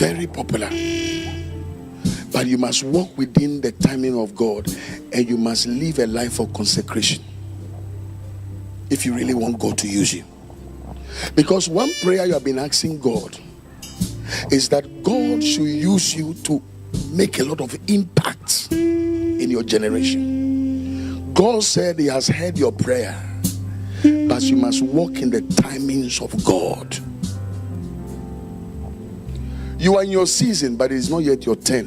Very popular. But you must walk within the timing of God, and you must live a life of consecration if you really want God to use you. Because one prayer you have been asking God is that God should use you to make a lot of impact in your generation. God said He has heard your prayer, but you must walk in the timings of God. You are in your season, but it is not yet your turn.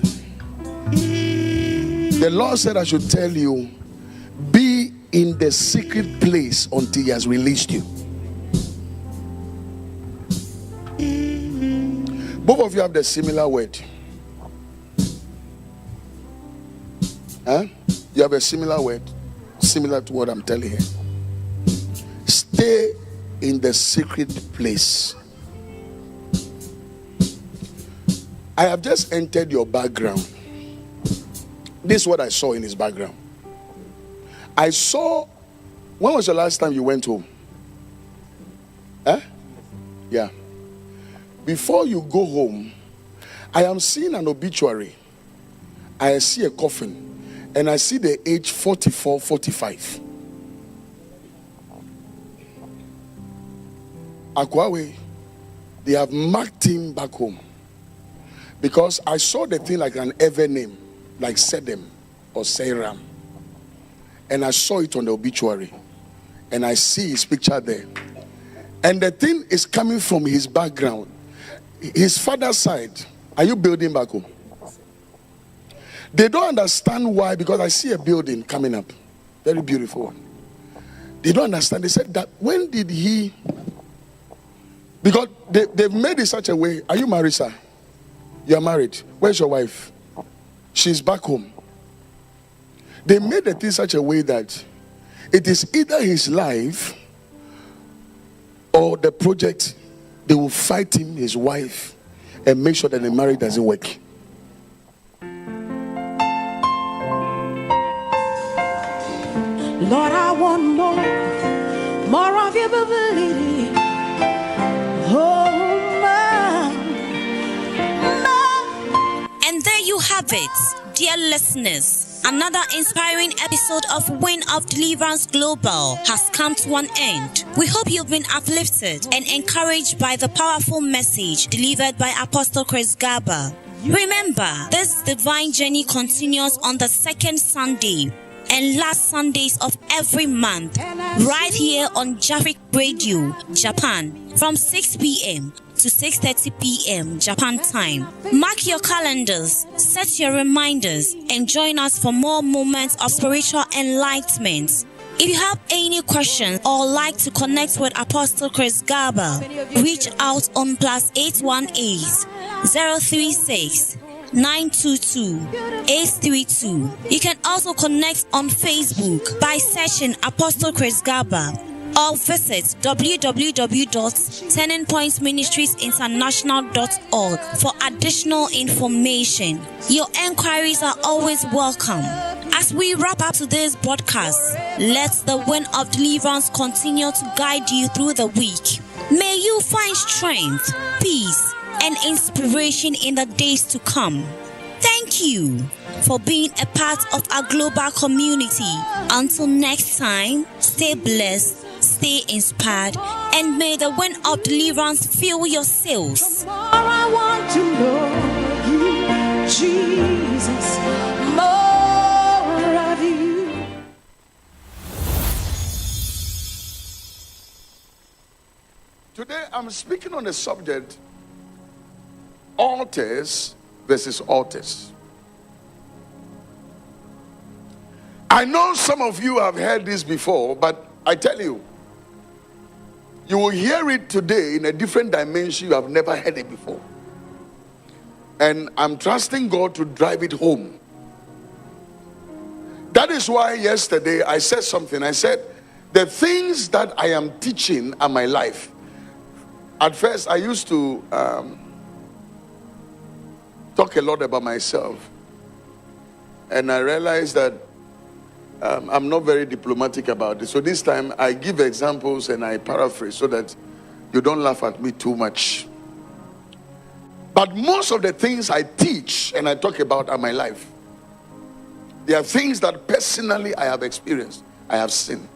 The Lord said I should tell you, be in the secret place until He has released you. Both of you have the similar word. Huh? You have a similar word, similar to what I'm telling you. Stay in the secret place. I have just entered your background. This is what I saw in his background. I saw, when was the last time you went home? Huh? Yeah. Before you go home, I am seeing an obituary. I see a coffin, and I see the age 44, 45. Akwawe, they have marked him back home. Because I saw the thing like an ever name, like Sedem or Seiram. And I saw it on the obituary. And I see his picture there. And the thing is coming from his background. His father's side. Are you building back home? They don't understand why, because I see a building coming up. Very beautiful one. They don't understand. They said that when did he... Because they've made it such a way. Are you married, sir? You are married. Where's your wife? She's back home. They made the thing such a way that it is either his life or the project. They will fight him, his wife, and make sure that the marriage doesn't work. Lord, I want more of your ability. And there you have it, dear listeners. Another inspiring episode of Wind of Deliverance Global has come to an end. We hope you've been uplifted and encouraged by the powerful message delivered by Apostle Chirs Gaba. Remember, this divine journey continues on the second Sunday and last Sundays of every month, right here on Jafric Radio, Japan, from 6 p.m. to 6:30 p.m. Japan time. Mark your calendars, set your reminders, and join us for more moments of spiritual enlightenment. If you have any questions or like to connect with Apostle Chirs Gaba, reach out on +818 036 922 832. You can also connect on Facebook by searching Apostle Chirs Gaba, or visit www.turningpointsministriesinternational.org for additional information. Your enquiries are always welcome. As we wrap up today's broadcast, let the wind of deliverance continue to guide you through the week. May you find strength, peace, and inspiration in the days to come. Thank you for being a part of our global community. Until next time, stay blessed, stay inspired, and may the wind of deliverance fill your sails. More I want to know you, Jesus, more of you. Today I'm speaking on the subject altars versus altars. I know some of you have heard this before, but I tell you, you will hear it today in a different dimension. You have never heard it before. And I'm trusting God to drive it home. That is why yesterday I said something. I said, the things that I am teaching are my life. At first, I used to talk a lot about myself. And I realized that I'm not very diplomatic about it. So this time I give examples and I paraphrase so that you don't laugh at me too much. But most of the things I teach and I talk about are my life. They are things that personally I have experienced, I have seen.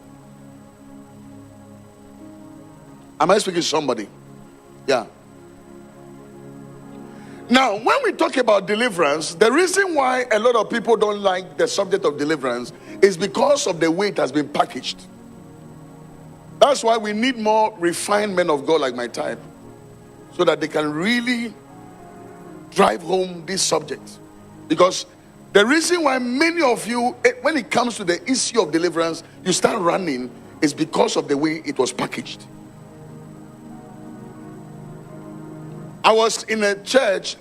Am I speaking to somebody? Yeah. Now, when we talk about deliverance, the reason why a lot of people don't like the subject of deliverance is because of the way it has been packaged. That's why we need more refined men of God like my type, so that they can really drive home this subject. Because the reason why many of you, when it comes to the issue of deliverance, you start running is because of the way it was packaged. I was in a church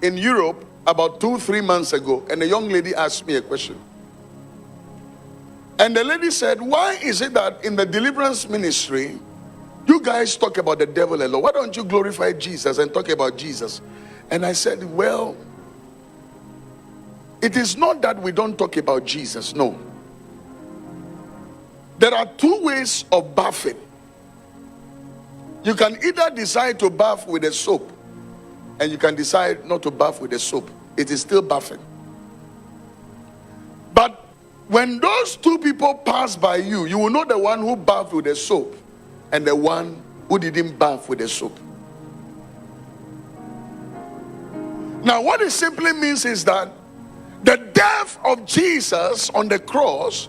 in Europe about 2-3 months ago, and a young lady asked me a question. And the lady said, why is it that in the deliverance ministry, you guys talk about the devil a lot? Why don't you glorify Jesus and talk about Jesus? And I said, well, it is not that we don't talk about Jesus, no. There are two ways of bathing. You can either decide to bath with a soap, and you can decide not to bath with a soap. It is still bathing. But when those two people pass by you, you will know the one who bathed with a soap and the one who didn't bath with a soap. Now, what it simply means is that the death of Jesus on the cross,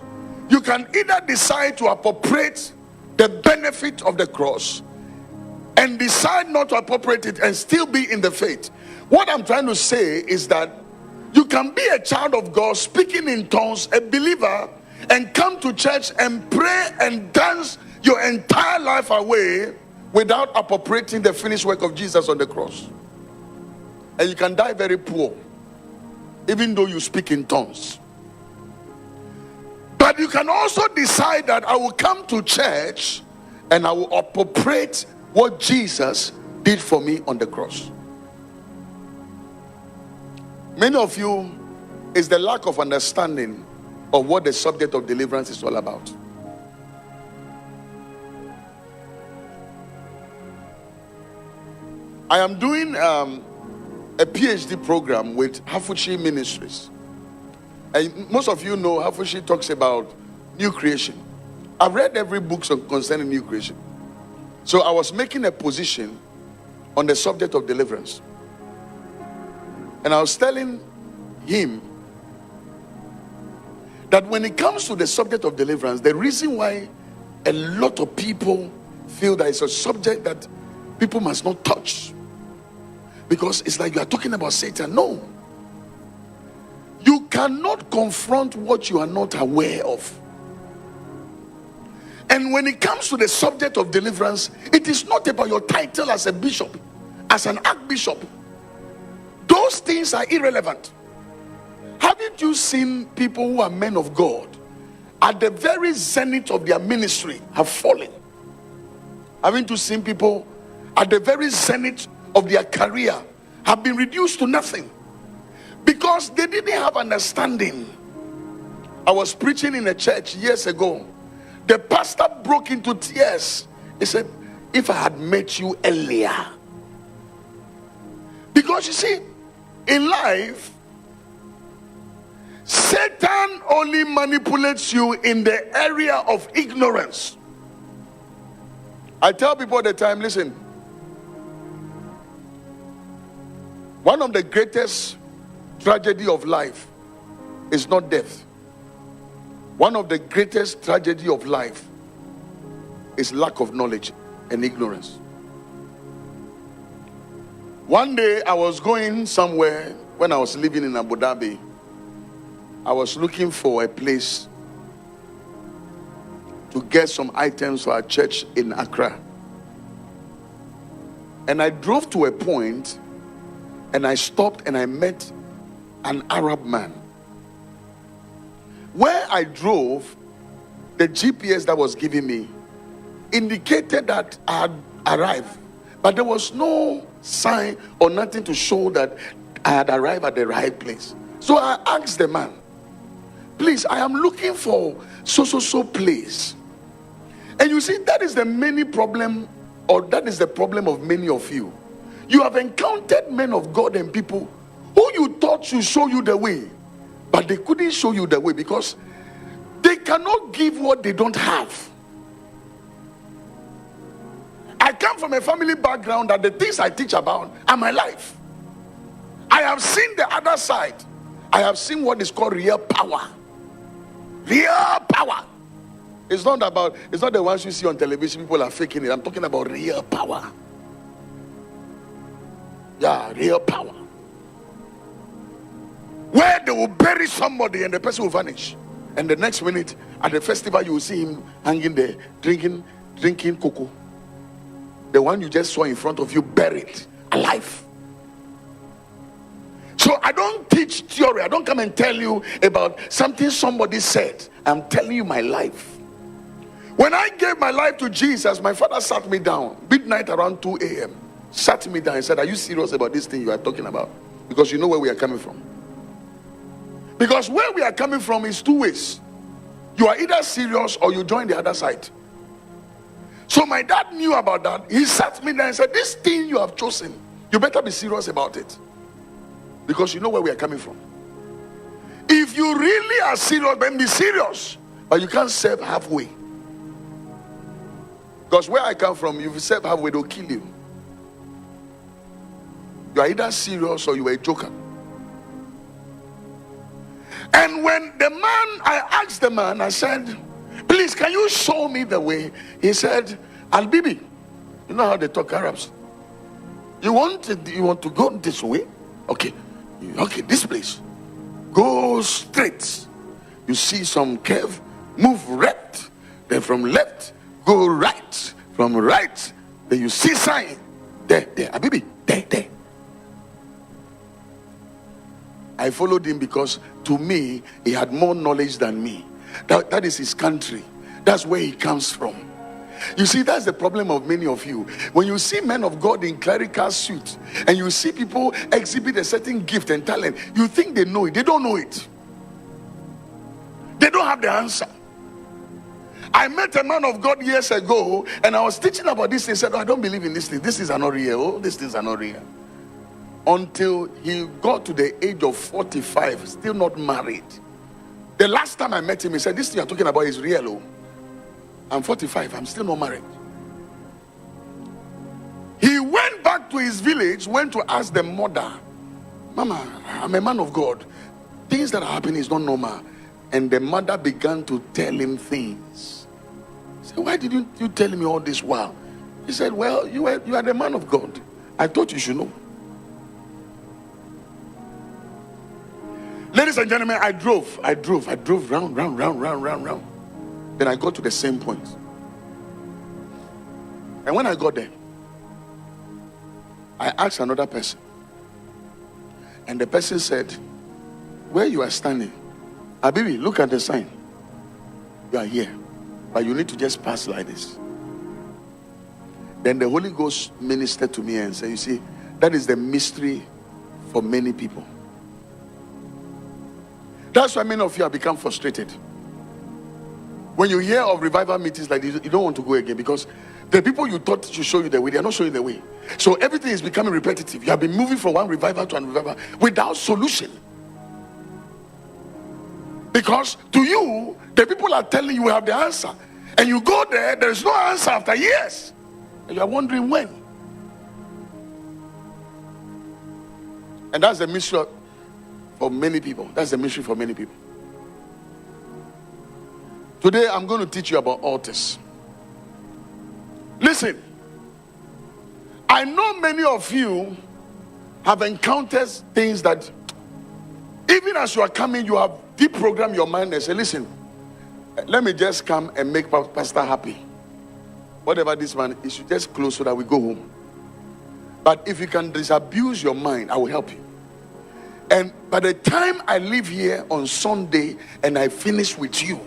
you can either decide to appropriate the benefit of the cross and decide not to appropriate it and still be in the faith. What I'm trying to say is that you can be a child of God, speaking in tongues, a believer, and come to church and pray and dance your entire life away without appropriating the finished work of Jesus on the cross. And you can die very poor, even though you speak in tongues. But you can also decide that I will come to church and I will appropriate what Jesus did for me on the cross. Many of you, is the lack of understanding of what the subject of deliverance is all about. I am doing a PhD program with Hafushi Ministries. And most of you know Hafushi talks about new creation. I've read every book concerning new creation. So I was making a position on the subject of deliverance. And I was telling him that when it comes to the subject of deliverance, the reason why a lot of people feel that it's a subject that people must not touch, because it's like you are talking about Satan. No. You cannot confront what you are not aware of. And when it comes to the subject of deliverance, it is not about your title as a bishop, as an archbishop. Those things are irrelevant. Haven't you seen people who are men of God at the very zenith of their ministry have fallen? Haven't you seen people at the very zenith of their career have been reduced to nothing? Because they didn't have understanding. I was preaching in a church years ago. The pastor broke into tears. He said, if I had met you earlier. Because you see, in life, Satan only manipulates you in the area of ignorance. I tell people all the time, listen, one of the greatest tragedy of life is not death. One of the greatest tragedy of life is lack of knowledge and ignorance. One day I was going somewhere when I was living in Abu Dhabi. I was looking for a place to get some items for our church in Accra. And I drove to a point and I stopped and I met an Arab man. Where I drove, the GPS that was giving me indicated that I had arrived, but there was no sign or nothing to show that I had arrived at the right place. So I asked the man, please, I am looking for so place. And you see, that is the main problem, or that is the problem of many of you. You have encountered men of God and people who you thought should show you the way, but they couldn't show you the way because they cannot give what they don't have. I come from a family background that the things I teach about are my life. I have seen the other side. I have seen what is called real power. Real power. It's not the ones you see on television. People are faking it. I'm talking about real power. Yeah, real power. Where they will bury somebody and the person will vanish. And the next minute at the festival, you will see him hanging there, drinking cocoa. The one you just saw in front of you, buried, alive. So I don't teach theory. I don't come and tell you about something somebody said. I'm telling you my life. When I gave my life to Jesus, my father sat me down midnight around 2 a.m. Sat me down and said, "Are you serious about this thing you are talking about? Because you know where we are coming from." Because where we are coming from is two ways. You are either serious or you join the other side. So my dad knew about that. He sat me down and said, "This thing you have chosen, you better be serious about it. Because you know where we are coming from. If you really are serious, then be serious. But you can't serve halfway. Because where I come from, if you serve halfway, they'll kill you. You are either serious or you are a joker." And when I asked the man, I said, "Please, can you show me the way?" He said, "Al-Bibi, you know how they talk Arabs. You want to go this way? Okay, this place. Go straight. You see some curve, move left. Then from left, go right. From right, then you see sign. There, Al-Bibi, there. I followed him because to me, he had more knowledge than me. That is his country. That's where he comes from. You see, that's the problem of many of you. When you see men of God in clerical suits and you see people exhibit a certain gift and talent, you think they know it. They don't know it. They don't have the answer. I met a man of God years ago and I was teaching about this. He said, "Oh, I don't believe in this thing. This is not real. Oh, these things are not real." Until he got to the age of 45, still not married. The last time I met him, he said, "This thing you're talking about is real. Oh, I'm 45, I'm still not married." He went back to his village, went to ask the mother, "Mama, I'm a man of God. Things that are happening is not normal." And the mother began to tell him things. He said, "Why didn't you tell me all this while?" He said, "Well, you are the man of God. I thought you should know." Ladies and gentlemen, I drove round. Then I got to the same point. And when I got there, I asked another person. And the person said, "Where you are standing, Abibi, look at the sign. You are here. But you need to just pass like this." Then the Holy Ghost ministered to me and said, "You see, that is the mystery for many people. That's why many of you have become frustrated. When you hear of revival meetings like this, you don't want to go again because the people you thought should show you the way, they are not showing the way. So everything is becoming repetitive. You have been moving from one revival to another revival without solution. Because to you, the people are telling you have the answer. And you go there, there is no answer after years. And you are wondering when. And that's the mystery for many people. That's the mystery for many people. Today, I'm going to teach you about altars. Listen, I know many of you have encountered things that even as you are coming, you have deprogrammed your mind and say, "Listen, let me just come and make Pastor happy. Whatever this man, you should just close so that we go home. But if you can disabuse your mind, I will help you. And by the time I leave here on Sunday and I finish with you,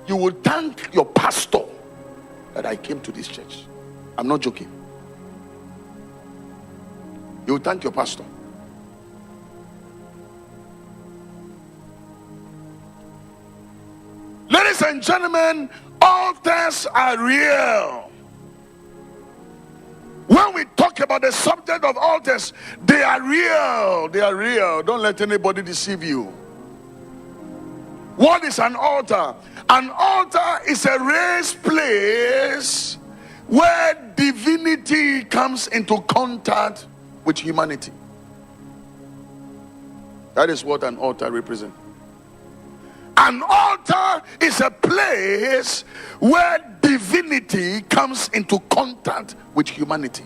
you will thank your pastor that I came to this church." I'm not joking. You will thank your pastor. Ladies and gentlemen, altars are real. When we talk about the subject of altars, they are real. They are real. Don't let anybody deceive you. What is an altar? An altar is a raised place where divinity comes into contact with humanity. That is what an altar represents. An altar is a place where divinity comes into contact with humanity.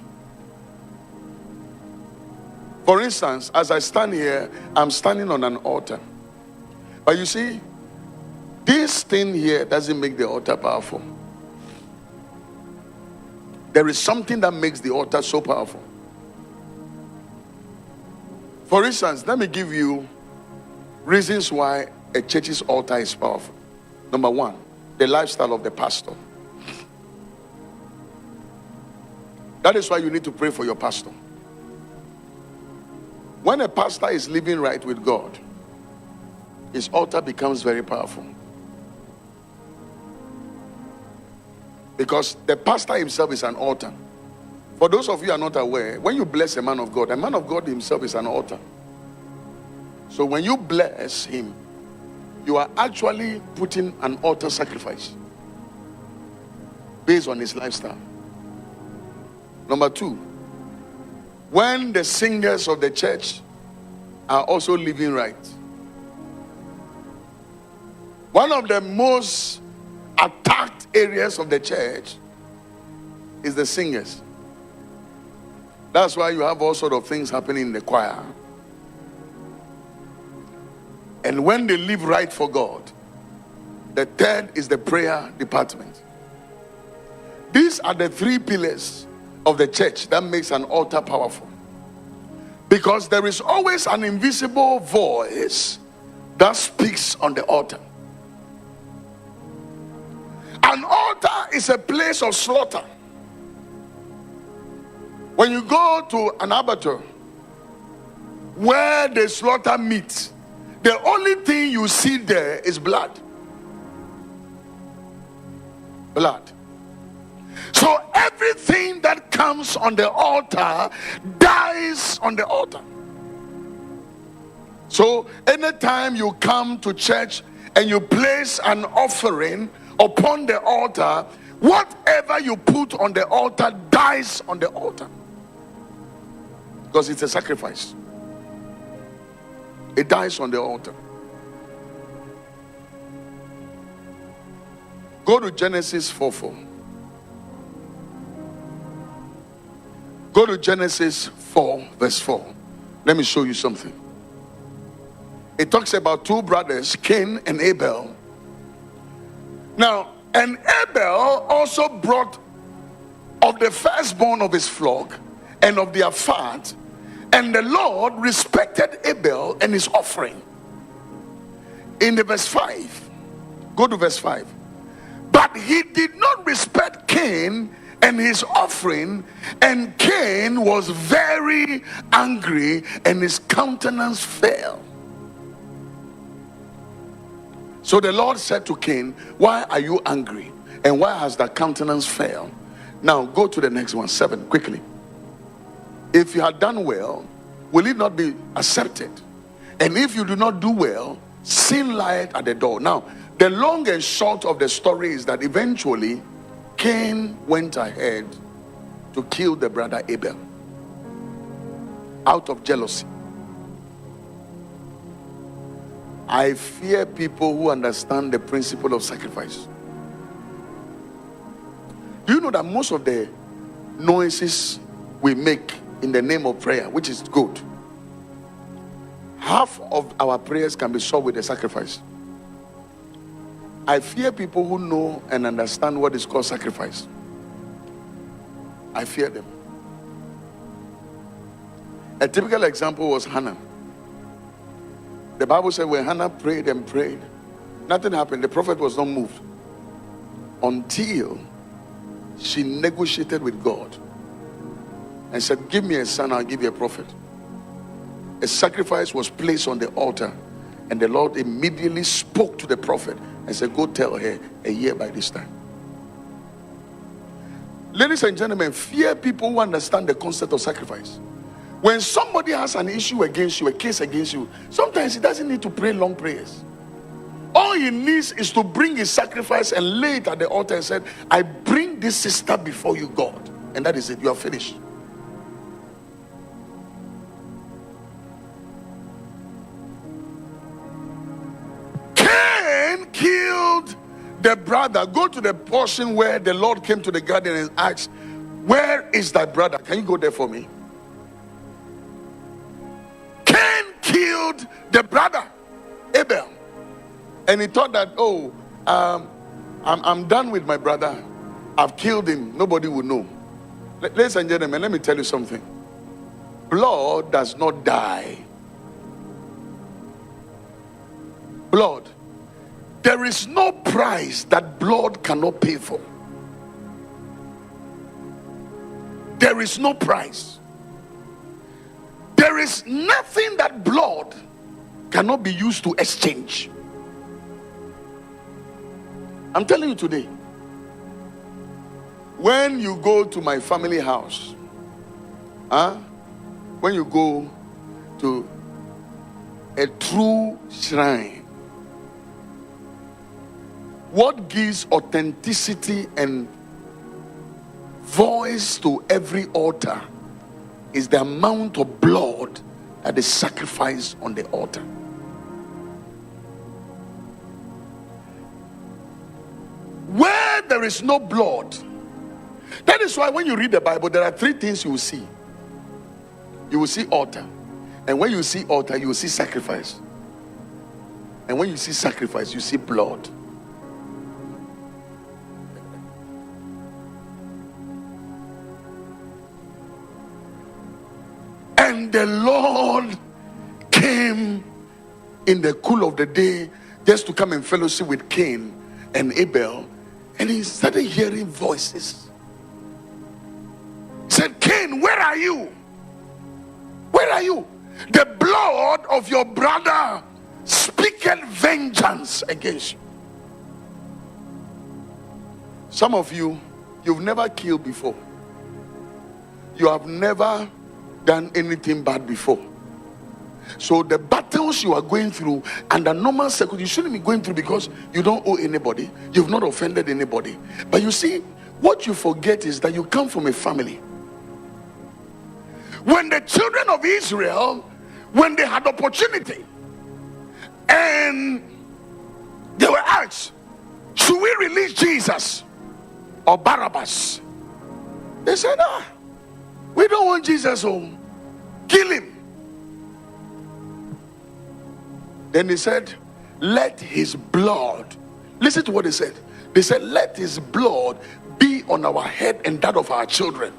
For instance, as I stand here, I'm standing on an altar. But you see, this thing here doesn't make the altar powerful. There is something that makes the altar so powerful. For instance, let me give you reasons why a church's altar is powerful. Number one, the lifestyle of the pastor. That is why you need to pray for your pastor. When a pastor is living right with God, his altar becomes very powerful. Because the pastor himself is an altar. For those of you who are not aware, when you bless a man of God himself is an altar. So when you bless him, you are actually putting an altar sacrifice based on his lifestyle. Number two, when the singers of the church are also living right, one of the most attacked areas of the church is the singers. That's why you have all sort of things happening in the choir. And when they live right for God, the third is the prayer department. These are the three pillars of the church that makes an altar powerful. Because there is always an invisible voice that speaks on the altar. An altar is a place of slaughter. When you go to an abattoir where they slaughter meat, the only thing you see there is blood. Blood. So everything that comes on the altar dies on the altar. So anytime you come to church and you place an offering upon the altar, whatever you put on the altar dies on the altar. Because it's a sacrifice. It dies on the altar. Go to Genesis 4:4. Go to Genesis 4 verse 4. Let me show you something. It talks about two brothers, Cain and Abel. Now, and Abel also brought of the firstborn of his flock and of their fat, and the Lord respected Abel and his offering. In the verse 5, go to verse 5. But he did not respect Cain and his offering, and Cain was very angry and his countenance fell. So the Lord said to Cain, why are you angry? And why has that countenance fell? Now go to the next one, 7, quickly. If you had done well, will it not be accepted? And if you do not do well, sin lieth at the door. Now, the long and short of the story is that eventually Cain went ahead to kill the brother Abel out of jealousy. I fear people who understand the principle of sacrifice. Do you know that most of the noises we make in the name of prayer, which is good, half of our prayers can be solved with a sacrifice? I fear people who know and understand what is called sacrifice. I fear them. A typical example was Hannah. The Bible said when Hannah prayed and prayed, nothing happened. The prophet was not moved until she negotiated with God and said, give me a son, I'll give you a prophet. A sacrifice was placed on the altar, and the Lord immediately spoke to the prophet and said, go tell her a year by this time. Ladies and gentlemen, fear people who understand the concept of sacrifice. When somebody has an issue against you, a case against you, sometimes he doesn't need to pray long prayers. All he needs is to bring his sacrifice and lay it at the altar and said, I bring this sister before you, God. And that is it. You are finished. Cain killed the brother. Go to the portion where the Lord came to the garden and asked, where is thy brother? Can you go there for me? Cain killed the brother, Abel. And he thought that, I'm done with my brother. I've killed him. Nobody will know. Ladies and gentlemen, let me tell you something. Blood does not die. Blood. There is no price that blood cannot pay for. There is no price. There is nothing that blood cannot be used to exchange. I'm telling you today, when you go to my family house, when you go to a true shrine, what gives authenticity and voice to every altar is the amount of blood that is sacrificed on the altar. Where there is no blood, that is why when you read the Bible, there are three things you will see. You will see altar. And when you see altar, you will see sacrifice. And when you see sacrifice, you see blood. And the Lord came in the cool of the day just to come and fellowship with Cain and Abel. And he started hearing voices. He said, Cain, where are you? Where are you? The blood of your brother speaketh vengeance against you. Some of you, you've never killed before. You have never done anything bad before. So the battles you are going through under normal circumstances, you shouldn't be going through because you don't owe anybody. You've not offended anybody. But you see, what you forget is that you come from a family. When the children of Israel, when they had opportunity and they were asked, should we release Jesus or Barabbas? They said, we don't want Jesus home. Kill him. Then he said, let his blood, listen to what they said. They said, let his blood be on our head and that of our children.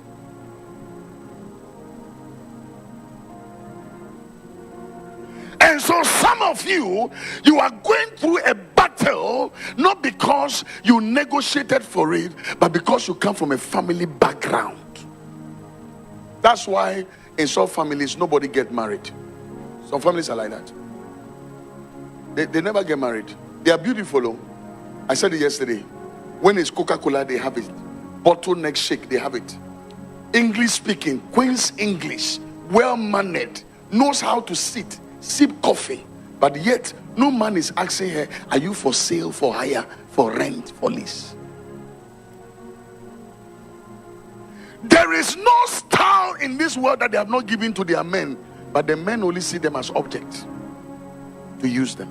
And so some of you are going through a battle, not because you negotiated for it, but because you come from a family background. That's why in some families, nobody get married. Some families are like that. They never get married. They are beautiful. I said it yesterday. When it's Coca-Cola, they have it. Bottleneck shake, they have it. English speaking, Queen's English, well-mannered, knows how to sit, sip coffee. But yet, no man is asking her, are you for sale, for hire, for rent, for lease? There is no style in this world that they have not given to their men, but the men only see them as objects to use them.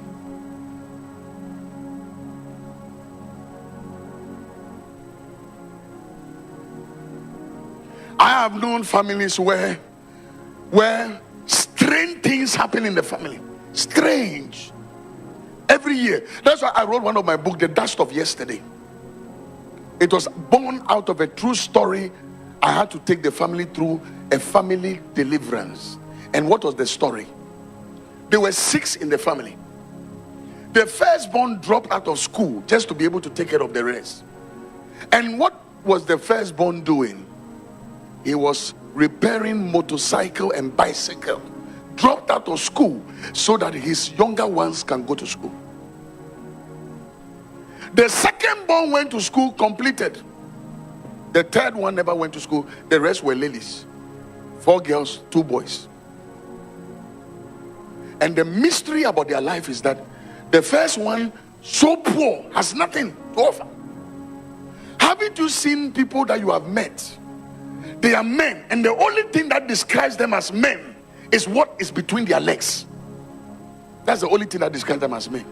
I have known families where strange things happen in the family. Strange. Every year. That's why I wrote one of my books, The Dust of Yesterday. It was born out of a true story. I had to take the family through a family deliverance. And what was the story? There were 6 in the family. The firstborn dropped out of school just to be able to take care of the rest. And what was the firstborn doing? He was repairing motorcycle and bicycle. Dropped out of school so that his younger ones can go to school. The secondborn went to school, completed. The third one never went to school. The rest were ladies. 4 girls, 2 boys. And the mystery about their life is that the first one, so poor, has nothing to offer. Haven't you seen people that you have met? They are men, and the only thing that describes them as men is what is between their legs. That's the only thing that describes them as men.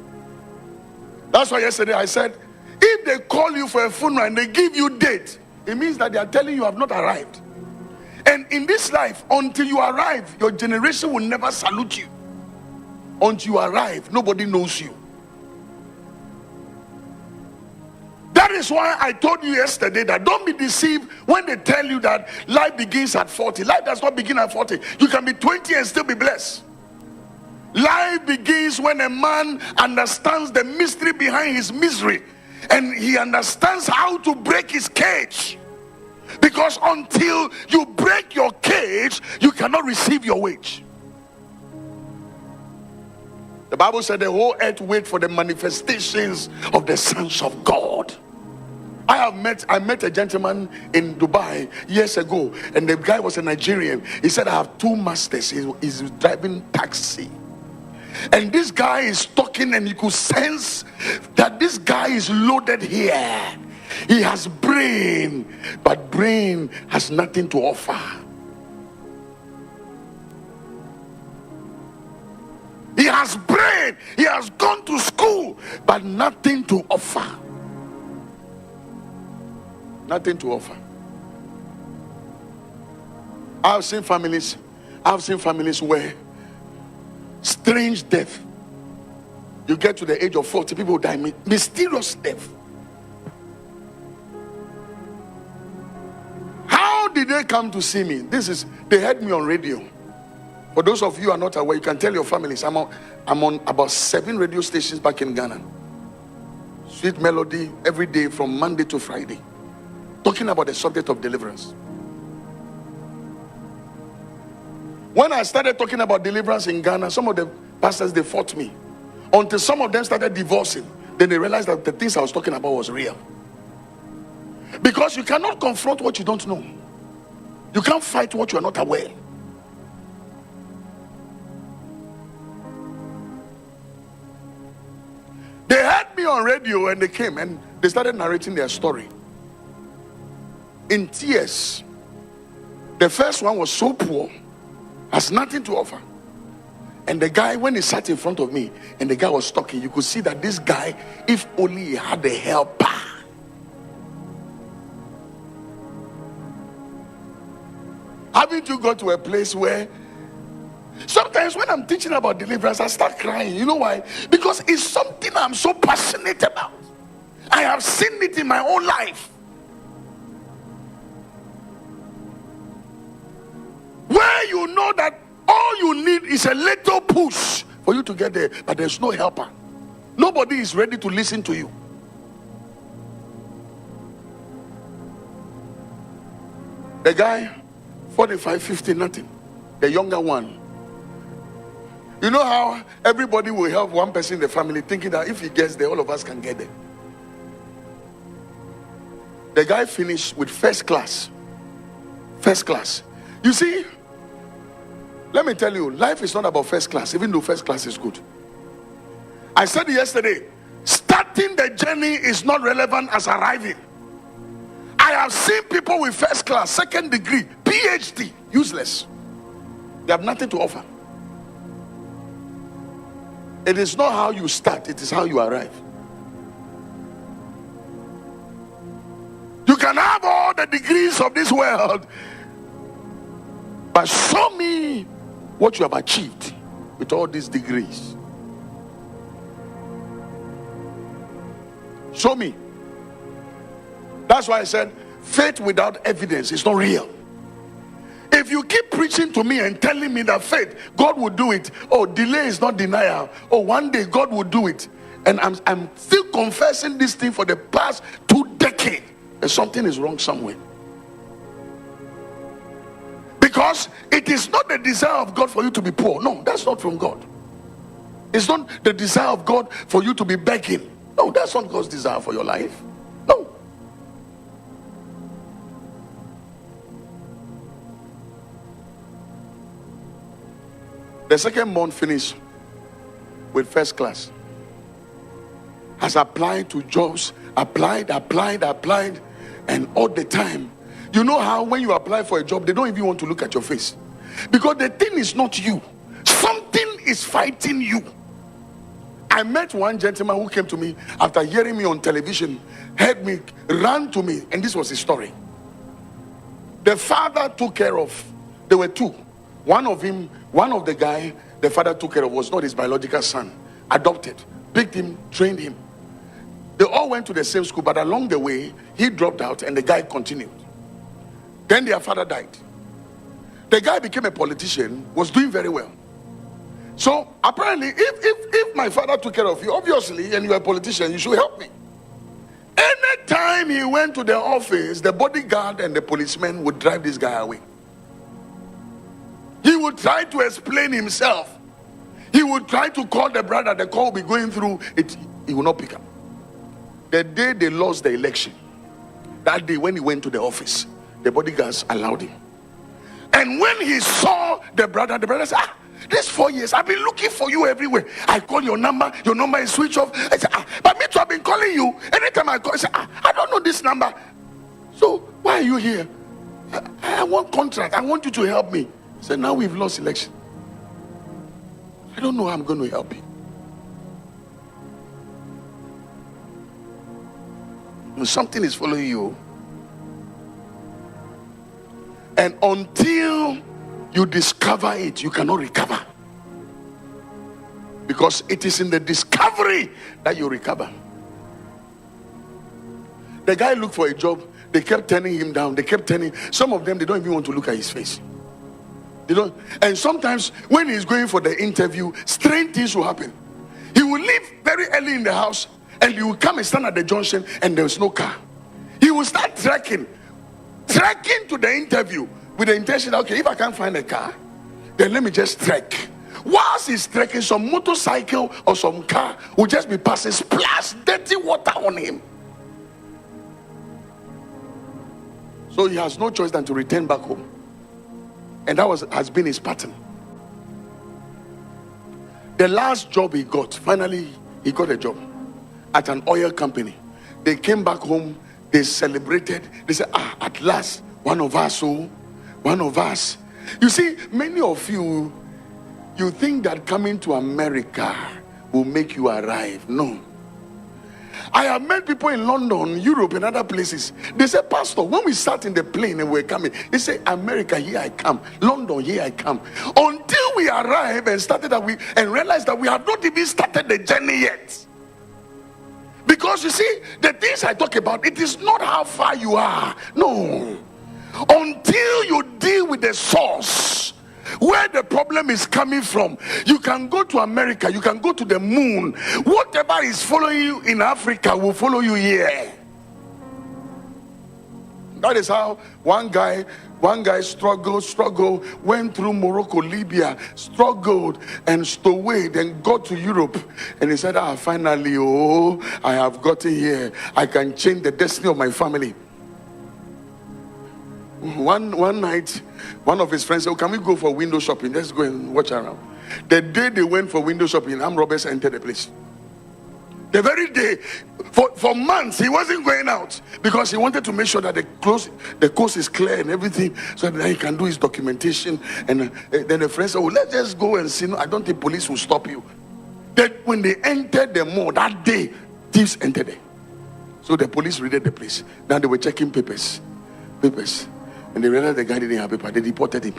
That's why yesterday I said, if they call you for a funeral and they give you date, it means that they are telling you have not arrived. And in this life, until you arrive, your generation will never salute you. Until you arrive, nobody knows you. That is why I told you yesterday that don't be deceived when they tell you that life begins at 40. Life does not begin at 40. You can be 20 and still be blessed. Life begins when a man understands the mystery behind his misery, and he understands how to break his cage. Because until you break your cage, you cannot receive your wage. The Bible said the whole earth wait for the manifestations of the sons of God. I met a gentleman in Dubai years ago, and the guy was a Nigerian. He said, I have 2 masters. He's driving taxi. And this guy is talking, and you could sense that this guy is loaded here. He has brain, but brain has nothing to offer. He has brain, he has gone to school, but nothing to offer. Nothing to offer. I've seen families where strange death. You get to the age of 40, people die mysterious death. How did they come to see me? They heard me on radio. For those of you who are not aware, you can tell your families. I'm on about 7 radio stations back in Ghana. Sweet melody every day from Monday to Friday, talking about the subject of deliverance. When I started talking about deliverance in Ghana, some of the pastors, they fought me. Until some of them started divorcing. Then they realized that the things I was talking about was real. Because you cannot confront what you don't know. You can't fight what you are not aware. They heard me on radio and they came and they started narrating their story in tears. The first one was so poor, has nothing to offer. And the guy, when he sat in front of me and the guy was talking, you could see that this guy, if only he had a helper. Haven't you got to a place where sometimes when I'm teaching about deliverance, I start crying? You know why? Because it's something I'm so passionate about. I have seen it in my own life. Where you know that all you need is a little push for you to get there, but there's no helper. Nobody is ready to listen to you. The guy, 45, 50, nothing. The younger one. You know how everybody will help one person in the family, thinking that if he gets there, all of us can get there. The guy finished with first class. First class. You see, let me tell you, life is not about first class, even though first class is good. I said yesterday, starting the journey is not relevant as arriving. I have seen people with first class, second degree, PhD, useless. They have nothing to offer. It is not how you start, it is how you arrive. You can have all the degrees of this world, but show me what you have achieved with all these degrees. Show me. That's why I said faith without evidence is not real. If you keep preaching to me and telling me that faith, God will do it. Oh, delay is not denial. Oh, one day God will do it. And I'm still confessing this thing for the past 2 decades. And something is wrong somewhere. Because it is not the desire of God for you to be poor. No, that's not from God. It's not the desire of God for you to be begging. No, that's not God's desire for your life. No. The second month finished with first class. Has applied to jobs, applied, and all the time. You know how when you apply for a job, they don't even want to look at your face. Because the thing is not you. Something is fighting you. I met one gentleman who came to me after hearing me on television, heard me, ran to me, and this was his story. The father took care of, there were two. One of the guy the father took care of was not his biological son, adopted, picked him, trained him. They all went to the same school, but along the way, he dropped out and the guy continued. Then their father died. The guy became a politician, was doing very well. So apparently, if my father took care of you, obviously, and you're a politician, you should help me. Anytime he went to the office, the bodyguard and the policeman would drive this guy away. He would try to explain himself. He would try to call the brother, the call will be going through, he will not pick up. The day they lost the election, that day when he went to the office, the bodyguards allowed him. And when he saw the brother said, these 4 years, I've been looking for you everywhere. I call your number is switched off. I said, but me too, I've been calling you. Anytime I call, I say, I don't know this number. So why are you here? I want contract. I want you to help me. I said, now we've lost election. I don't know how I'm going to help you. Something is following you. And until you discover it, you cannot recover. Because it is in the discovery that you recover. The guy looked for a job. They kept turning him down. Some of them, they don't even want to look at his face. They don't. And sometimes when he's going for the interview, strange things will happen. He will leave very early in the house and he will come and stand at the junction and there's no car. He will start trekking to the interview with the intention that, okay, if I can't find a car, then let me just trek. Whilst he's trekking, some motorcycle or some car will just be passing, splash dirty water on him. So he has no choice than to return back home. And that has been his pattern. The last job he got, finally he got a job at an oil company. They came back home, they celebrated. They said, at last, one of us. You see, many of you think that coming to America will make you arrive. No. I have met people in London, Europe, and other places. They say, Pastor, when we sat in the plane and we're coming, they say, America, here I come. London, here I come. Until we arrive and started and realized that we have not even started the journey yet. Because you see, the things I talk about, it is not how far you are. No. Until you deal with the source, where the problem is coming from. You can go to America, you can go to the moon. Whatever is following you in Africa will follow you here. That is how one guy struggled, went through Morocco, Libya, struggled and stowed and got to Europe. And he said, finally, I have gotten here. I can change the destiny of my family. One night, one of his friends said, can we go for window shopping? Let's go and watch around. The day they went for window shopping, armed robbers entered the place. The very day, for months, he wasn't going out because he wanted to make sure that the coast is clear and everything, so that he can do his documentation. And then the friend said, let's just go and see. No, I don't think police will stop you. Then when they entered the mall that day, thieves entered there. So the police raided the place. Now they were checking papers. And they realized the guy didn't have paper. They deported him.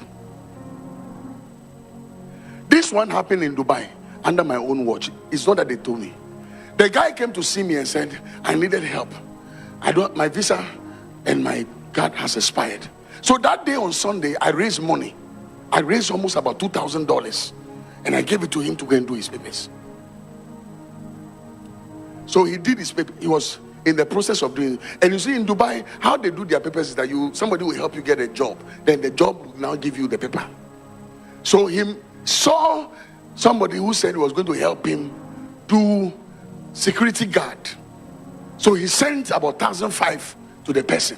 This one happened in Dubai under my own watch. It's not that they told me. The guy came to see me and said, I needed help. My visa and my card has expired. So that day on Sunday, I raised money. I raised almost about $2,000 and I gave it to him to go and do his papers. So he did his paper. He was in the process of doing it. And you see in Dubai, how they do their papers is that somebody will help you get a job. Then the job will now give you the paper. So he saw somebody who said he was going to help him do security guard. So he sent about 1,500 to the person.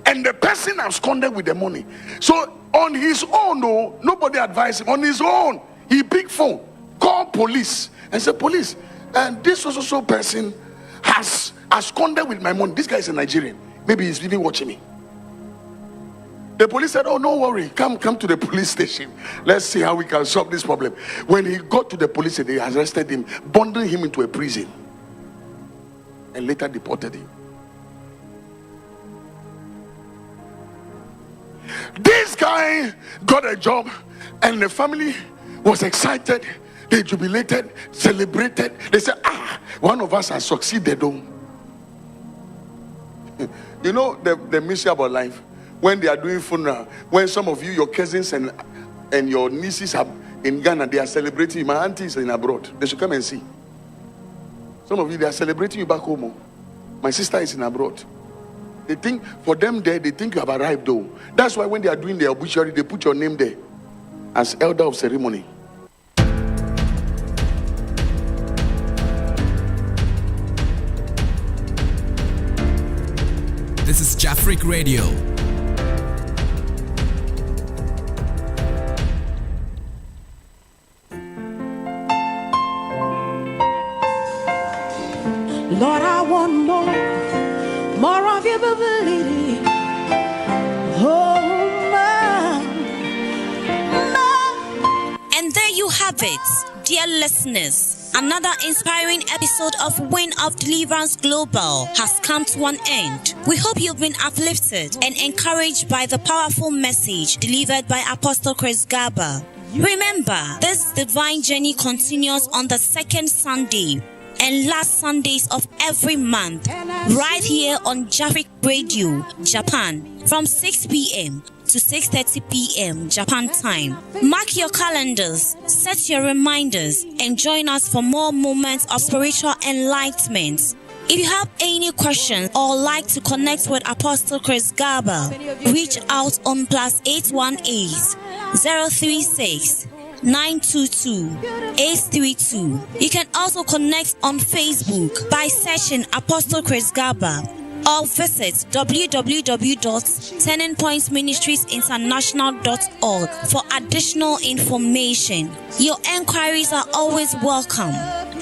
And the person absconded with the money. So On his own, no, nobody advised him. On his own, he picked phone, called police, and said, police, and this so person has absconded with my money. This guy is a Nigerian. Maybe he's even watching me. The police said, oh, no worry. Come to the police station. Let's see how we can solve this problem. When he got to the police, they arrested him, bundled him into a prison, and later deported him. This guy got a job, and the family was excited. They jubilated, celebrated. They said, one of us has succeeded. You know the mystery about life. When they are doing funeral, when some of you, your cousins and your nieces are in Ghana, they are celebrating. My aunties are in abroad. They should come and see. Some of you, they are celebrating you back home. My sister is in abroad. They think, for them there, they think you have arrived though. That's why when they are doing their obituary, they put your name there as elder of ceremony. This is Jafric Radio. Lord, I want more of your ability. Oh, And there you have it, dear listeners. Another inspiring episode of Win of Deliverance Global has come to an end. We hope you've been uplifted and encouraged by the powerful message delivered by Apostle Chirs Gaba. Remember, this divine journey continues on the second Sunday and last Sundays of every month, right here on Jafric Radio, Japan, from 6 p.m. to 6:30 p.m. Japan time. Mark your calendars, set your reminders, and join us for more moments of spiritual enlightenment. If you have any questions or like to connect with Apostle Chirs Gaba, reach out on +818 036 922 832. You can also connect on Facebook by searching Apostle Chirs Gaba, or visit www.turningpointsministriesinternational.org for additional information. Your enquiries are always welcome.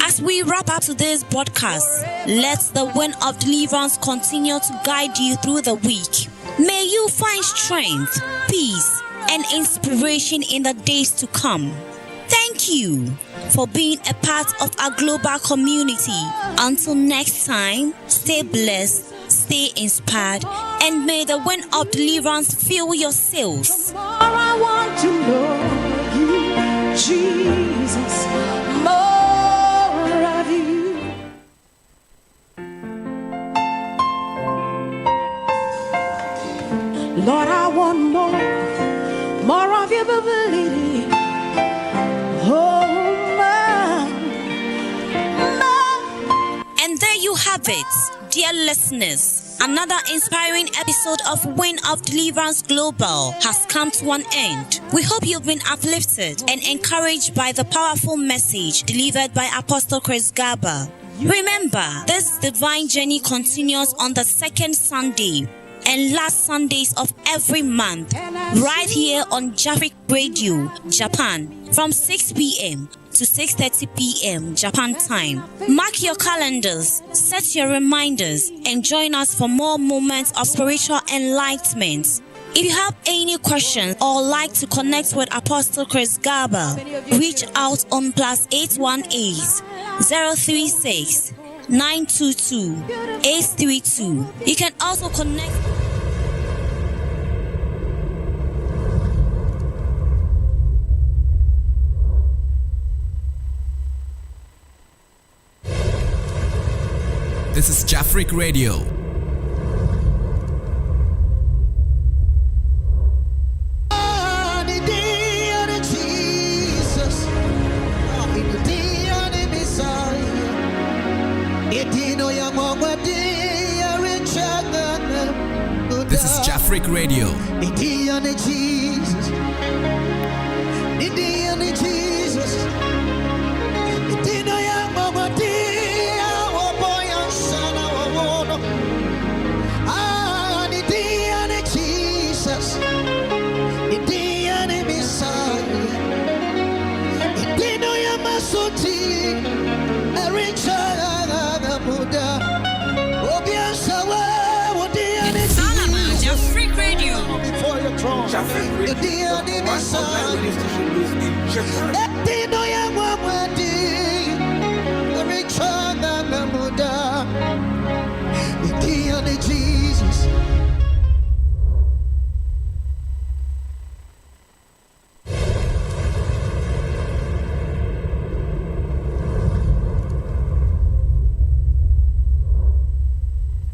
As we wrap up today's broadcast, let the wind of deliverance continue to guide you through the week. May you find strength, peace, and inspiration in the days to come. Thank you for being a part of our global community. Until next time, stay blessed, stay inspired, and may the wind of deliverance fill your sails. more I want to know you, Jesus. More of you. Lord, I want more of your ability. Oh, And there you have it, dear listeners. Another inspiring episode of Win of Deliverance Global has come to an end. We hope you've been uplifted and encouraged by the powerful message delivered by Apostle Chirs Gaba. Remember, this divine journey continues on the second Sunday and last Sundays of every month, right here on Jafric Radio, Japan, from 6 p.m. to 6:30 p.m. Japan time. Mark your calendars, set your reminders, and join us for more moments of spiritual enlightenment. If you have any questions or like to connect with Apostle Chirs Gaba, reach out on +818 036 922 832. You can also connect. This is Jafric Radio. This is Jafric Radio. Jesus. Freak Radio. Before your throne. The